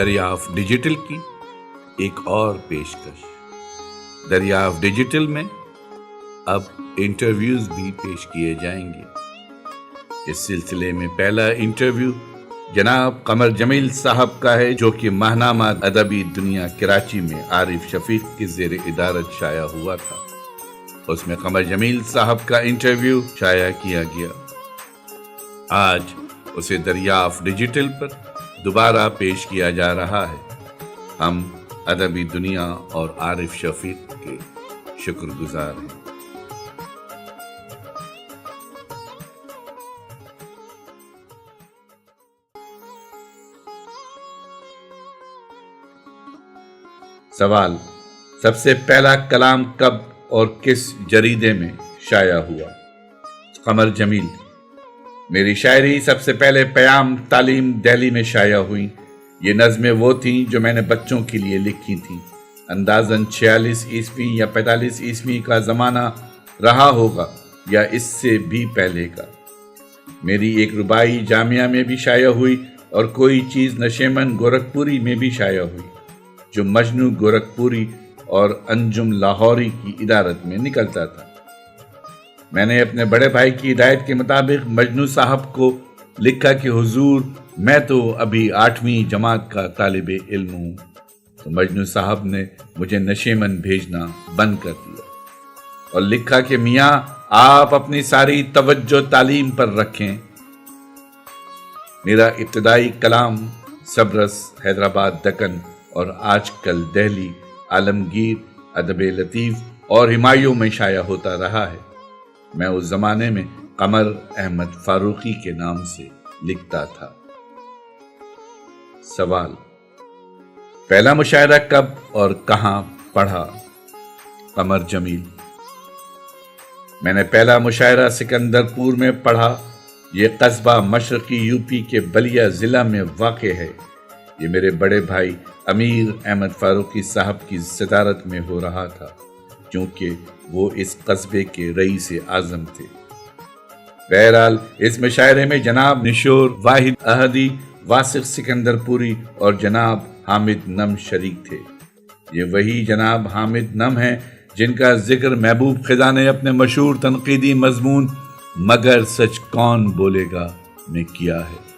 दरियाफ्त digital की एक और पेशकश। दरियाफ्त डिजिटल में अब इंटरव्यूज भी पेश किए जाएंगे। इस सिलसिले में पहला इंटरव्यू जनाब कमर जमील साहब का है, जो कि माहनामा अदबी दुनिया कराची में आरिफ शफीक के ज़ेर इदारत शाया हुआ था। उसमें कमर जमील साहब का इंटरव्यू शाया किया गया। आज उसे दरियाफ्त डिजिटल पर दोबारा पेश किया जा रहा है। हम अदबी दुनिया और आरिफ शफीक के शुक्रगुजार हैं। सवाल: सबसे पहला कलाम कब और किस जरीदे में शाया हुआ? कमर जमील: मेरी शायरी सबसे पहले प्याम तालीम दिल्ली में शाया हुई। ये नज़में वो थीं जो मैंने बच्चों के लिए लिखी थीं। अंदाज़न 46 ईस्वी या 45 ईस्वी का ज़माना रहा होगा या इससे भी पहले का। मेरी एक रुबाई जामिया में भी शाया हुई और कोई चीज़ नशेमन गोरखपुरी में भी शाया हुई, जो मजनू गोरखपुरी और अंजुम लाहौरी की इदारत में निकलता था। मैंने अपने बड़े भाई की हिदायत के मुताबिक मजनू साहब को लिखा कि हुजूर, मैं तो अभी 8वीं जमात का तालिबे इल्म हूँ। तो मजनू साहब ने मुझे नशेमन भेजना बंद कर दिया और लिखा कि मियाँ, आप अपनी सारी तवज्जो तालीम पर रखें। मेरा इब्तदाई कलाम सबरस, हैदराबाद, दक्कन और आजकल दिल्ली, आलमगीर, अदबे लतीफ़ और हिमायूं में शाया होता रहा है। मैं उस ज़माने में कमर अहमद फारूकी के नाम से लिखता था। सवाल: पहला मुशायरा कब और कहाँ पढ़ा? कमर जमील: मैंने पहला मुशायरा सिकंदरपुर में पढ़ा। ये कस्बा मशरकी यूपी के बलिया ज़िला में वाक़े है। ये मेरे बड़े भाई अमीर अहमद फारूकी साहब की सदारत में हो रहा था, क्योंकि वो इस कस्बे के रईस आज़म थे। बहरहाल इस मुशायरे में जनाब निशोर वाहिद अहदी, वासिफ सिकंदरपुरी और जनाब हामिद नम शरीक थे। ये वही जनाब हामिद नम हैं जिनका जिक्र महबूब खिज़ा ने अपने मशहूर तनकीदी मजमून मगर सच कौन बोलेगा में किया है।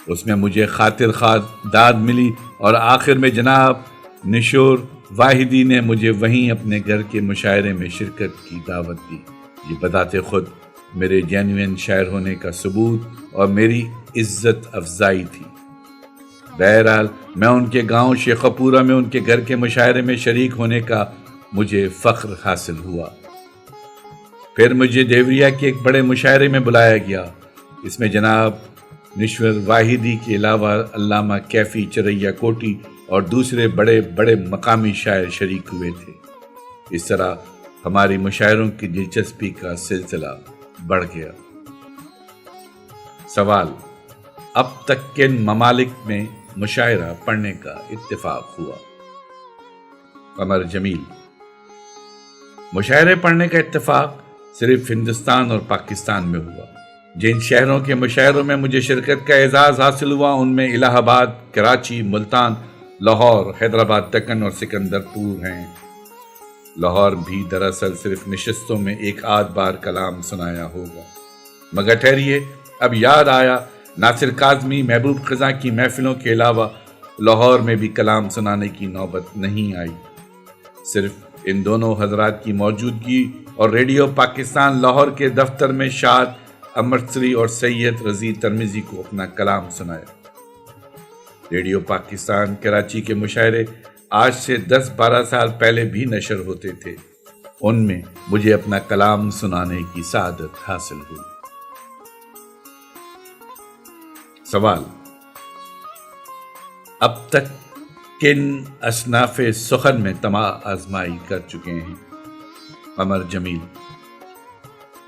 उसमें मुझे खातिर खाद दाद मिली और आखिर में जनाब निशोर वाहिदी ने मुझे वहीं अपने घर के मुशायरे में शिरकत की दावत दी। ये बताते खुद मेरे जेन्युइन शायर होने का सबूत और मेरी इज्जत अफजाई थी। बहरहाल मैं उनके गांव शेखपुरा में उनके घर के मुशायरे में शरीक होने का मुझे फ़ख्र हासिल हुआ। फिर मुझे देवरिया के एक बड़े मुशायरे में बुलाया गया। इसमें जनाब निश्वर वाहिदी के अलावा अल्लामा कैफी चरैया कोटी और दूसरे बड़े बड़े मकामी शायर शरीक हुए थे। इस तरह हमारी मुशायरों की दिलचस्पी का सिलसिला बढ़ गया। सवाल: अब तक किन ममालिक में मुशायरा पढ़ने का इत्तेफाक हुआ? कमर जमील: मुशायरे पढ़ने का इत्तेफाक सिर्फ हिंदुस्तान और पाकिस्तान में हुआ। जिन शहरों के मुशायरों में मुझे शिरकत का एजाज़ हासिल हुआ उनमें इलाहाबाद, कराची, मुल्तान, लाहौर, हैदराबाद, दक्कन और सिकंदरपुर हैं। लाहौर भी दरअसल सिर्फ नशिस्तों में एक आध बार कलाम सुनाया होगा। मगर ठहरिए, अब याद आया, नासिर काज़मी, महबूब खिज़ा की महफिलों के अलावा लाहौर में भी कलाम सुनाने की नौबत नहीं आई। सिर्फ इन दोनों हजरात की मौजूदगी और रेडियो पाकिस्तान लाहौर के दफ्तर में शाद अमृतसरी और सैयद रज़ी तरमिज़ी को अपना कलाम सुनाया। रेडियो पाकिस्तान कराची के मुशायरे आज से 10-12 साल पहले भी नशर होते थे। उनमें मुझे अपना कलाम सुनाने की सादत हासिल हुई। सवाल: अब तक किन असनाफ़े सुखन में तमा आजमाई कर चुके हैं? कमर जमील: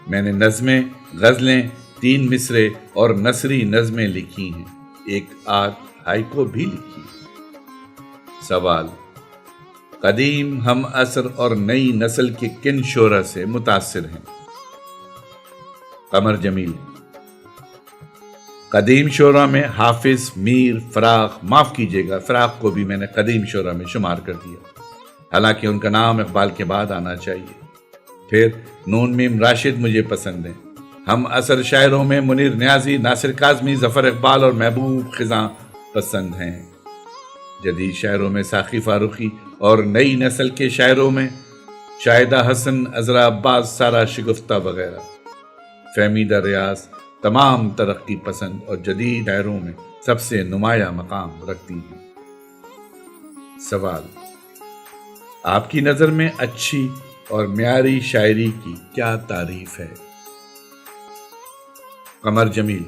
मैंने नज़में, गज़लें, 3 मिसरे और नसरी नज़में लिखी हैं। एक आध हाइको भी लिखी। सवाल: कदीम हम असर और नई नस्ल के किन शोरा से मुतासिर हैं? कमर जमील: قدیم شعراء میں حافظ، میر، فراق، معاف کیجیے گا فراق کو بھی میں نے قدیم شعراء میں شمار کر دیا، حالانکہ ان کا نام اقبال کے بعد آنا چاہیے۔ پھر نون میم راشد مجھے پسند ہیں۔ ہم اثر شاعروں میں منیر نیازی، ناصر کاظمی، ظفر اقبال اور محبوب خزاں پسند ہیں۔ جدید شاعروں میں ساقی فاروقی اور نئی نسل کے شاعروں میں شاہدہ حسن، عذرا عباس، سارا شگفتہ وغیرہ۔ فہمیدہ ریاض تمام ترقی پسند اور جدید شاعروں میں سب سے نمایاں مقام رکھتی ہیں۔ سوال: آپ کی نظر میں اچھی اور معیاری شاعری کی کیا تعریف ہے؟ قمر جمیل: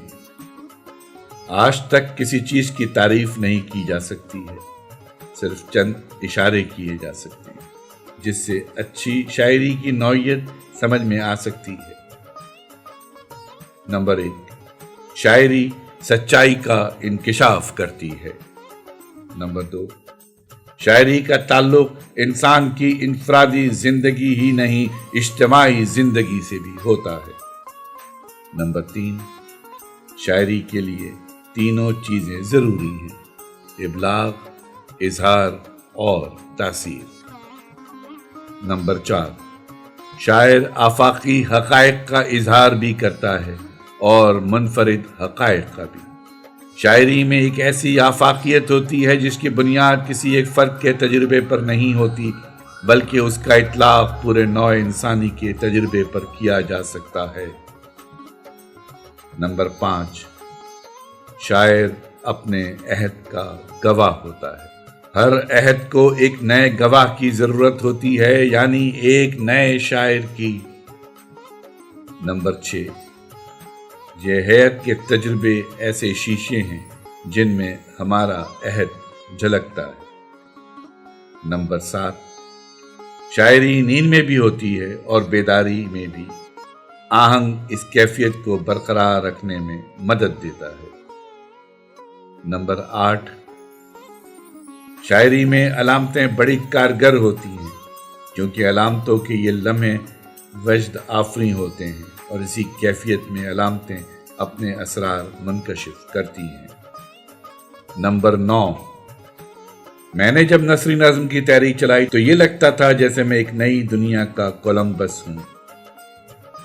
آج تک کسی چیز کی تعریف نہیں کی جا سکتی ہے، صرف چند اشارے کیے جا سکتے ہیں جس سے اچھی شاعری کی نوعیت سمجھ میں آ سکتی ہے۔ نمبر 1، شاعری سچائی کا انکشاف کرتی ہے۔ نمبر 2، شاعری کا تعلق انسان کی انفرادی زندگی ہی نہیں، اجتماعی زندگی سے بھی ہوتا ہے۔ نمبر 3، شاعری کے لیے تینوں چیزیں ضروری ہیں: ابلاغ، اظہار اور تاثیر۔ نمبر 4، شاعر آفاقی حقائق کا اظہار بھی کرتا ہے اور منفرد حقائق کا بھی۔ شاعری میں ایک ایسی آفاقیت ہوتی ہے جس کی بنیاد کسی ایک فرد کے تجربے پر نہیں ہوتی، بلکہ اس کا اطلاق پورے نوع انسانی کے تجربے پر کیا جا سکتا ہے۔ نمبر 5، شاعر اپنے عہد کا گواہ ہوتا ہے۔ ہر عہد کو ایک نئے گواہ کی ضرورت ہوتی ہے، یعنی ایک نئے شاعر کی۔ نمبر 6، یہ حیات کے تجربے ایسے شیشے ہیں جن میں ہمارا عہد جھلکتا ہے۔ نمبر 7، شاعری نیند میں بھی ہوتی ہے اور بیداری میں بھی۔ آہنگ اس کیفیت کو برقرار رکھنے میں مدد دیتا ہے۔ نمبر 8، شاعری میں علامتیں بڑی کارگر ہوتی ہیں کیونکہ علامتوں کے یہ لمحے وجد آفریں ہوتے ہیں اور اسی کیفیت میں علامتیں اپنے اسرار منکشف کرتی ہیں۔ نمبر 9، میں نے جب نثری نظم کی تحریک چلائی تو یہ لگتا تھا جیسے میں ایک نئی دنیا کا کولمبس ہوں،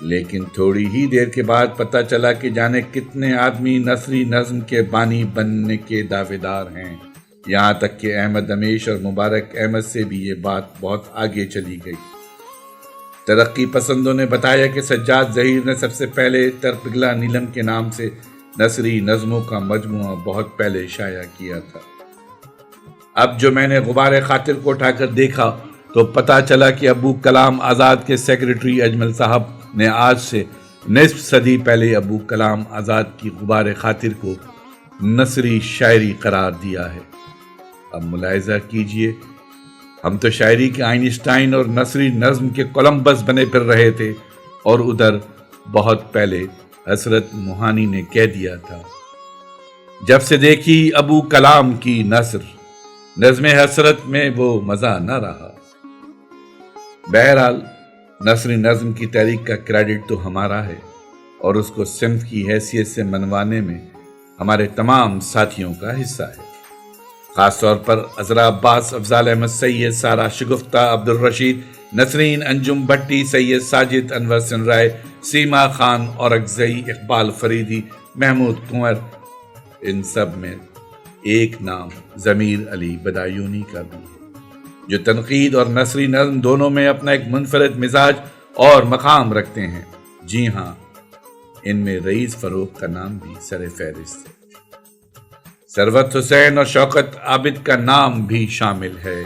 لیکن تھوڑی ہی دیر کے بعد پتہ چلا کہ جانے کتنے آدمی نثری نظم کے بانی بننے کے دعوے دار ہیں، یہاں تک کہ احمد دمیش اور مبارک احمد سے بھی یہ بات بہت آگے چلی گئی۔ ترقی پسندوں نے بتایا کہ سجاد ظہیر نے سب سے پہلے ترپگلا نیلم کے نام سے نثری نظموں کا مجموعہ بہت پہلے شائع کیا تھا۔ اب جو میں نے غبار خاطر کو اٹھا کر دیکھا تو پتہ چلا کہ ابو کلام آزاد کے سیکریٹری اجمل صاحب نے آج سے نصف صدی پہلے ابو کلام آزاد کی غبار خاطر کو نثری شاعری قرار دیا ہے۔ اب ملاحظہ کیجئے، ہم تو شاعری کے آئنسٹائن اور نثری نظم کے کولمبس بنے پھر رہے تھے، اور ادھر بہت پہلے حسرت موہانی نے کہہ دیا تھا، جب سے دیکھی ابو کلام کی نثر، نظم حسرت میں وہ مزہ نہ رہا۔ بہرحال نثری نظم کی تحریک کا کریڈٹ تو ہمارا ہے، اور اس کو صنف کی حیثیت سے منوانے میں ہمارے تمام ساتھیوں کا حصہ ہے، خاص طور پر عذرا عباس، افضال احمد سید، سارا شگفتہ، عبدالرشید، نسرین انجم بھٹی، سید ساجد، انور سن رائے، سیما خان، اورکزئی، اقبال فریدی، محمود کنور۔ ان سب میں ایک نام ضمیر علی بدایونی کا بھی ہے، جو تنقید اور نثری نظم دونوں میں اپنا ایک منفرد مزاج اور مقام رکھتے ہیں۔ جی ہاں، ان میں رئیس فروغ کا نام بھی سر فہرست ہے، ثروت حسین اور شوکت عابد کا نام بھی شامل ہے۔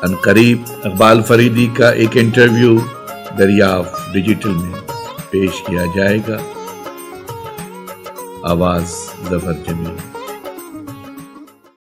ان قریب اقبال فریدی کا ایک انٹرویو دریافت ڈیجیٹل میں پیش کیا جائے گا۔ آواز ظفر جمیل۔